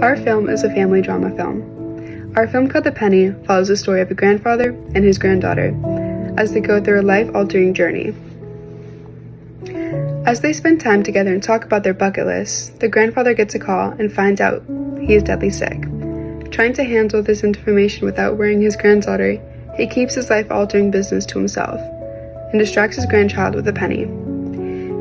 Our film is a family drama film. Our film called The Penny follows the story of a grandfather and his granddaughter as they go through a life-altering journey. As they spend time together and talk about their bucket lists, the grandfather gets a call and finds out he is deadly sick. Trying to handle this information without worrying his granddaughter, he keeps his life-altering business to himself and distracts his grandchild with a penny.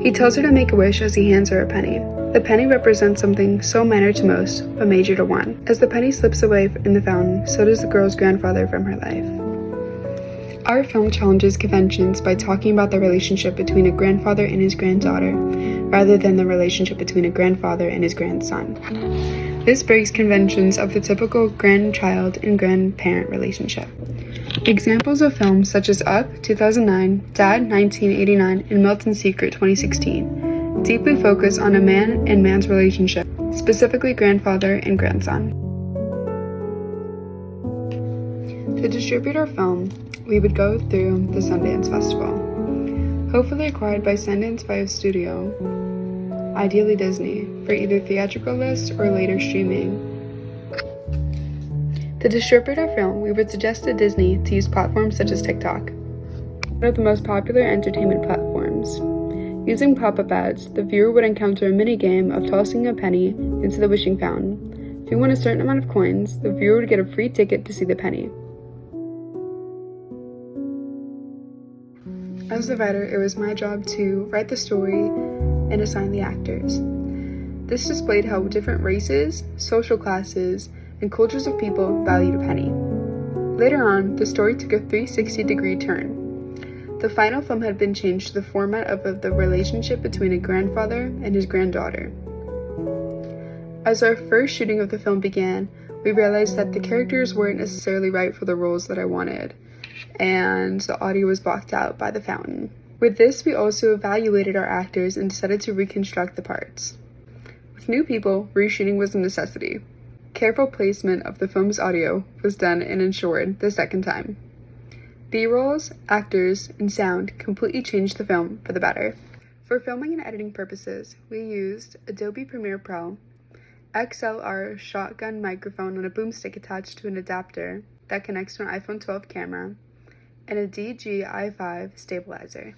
He tells her to make a wish as he hands her a penny. The penny represents something so minor to most, but major to one. As the penny slips away in the fountain, so does the girl's grandfather from her life. Our film challenges conventions by talking about the relationship between a grandfather and his granddaughter, rather than the relationship between a grandfather and his grandson. This breaks conventions of the typical grandchild and grandparent relationship. Examples of films such as Up, 2009, Dad, 1989, and Milton Secret, 2016, deeply focus on a man and man's relationship, specifically grandfather and grandson. To distribute our film, we would go through the Sundance Festival, hopefully acquired by Sundance 5 Studio, ideally Disney, for either theatrical release or later streaming. To distribute our film, we would suggest to Disney to use platforms such as TikTok, one of the most popular entertainment platforms. Using pop-up ads, the viewer would encounter a mini-game of tossing a penny into the wishing fountain. If you win a certain amount of coins, the viewer would get a free ticket to see the penny. As the writer, it was my job to write the story and assign the actors. This displayed how different races, social classes, and cultures of people valued a penny. Later on, the story took a 360-degree turn. The final film had been changed to the format of the relationship between a grandfather and his granddaughter. As our first shooting of the film began, we realized that the characters weren't necessarily right for the roles that I wanted, and the audio was blocked out by the fountain. With this, we also evaluated our actors and decided to reconstruct the parts. With new people, reshooting was a necessity. Careful placement of the film's audio was done and ensured the second time. B-rolls, actors, and sound completely changed the film for the better. For filming and editing purposes, we used Adobe Premiere Pro, XLR shotgun microphone on a boomstick attached to an adapter that connects to an iPhone 12 camera, and a DJI-5 stabilizer.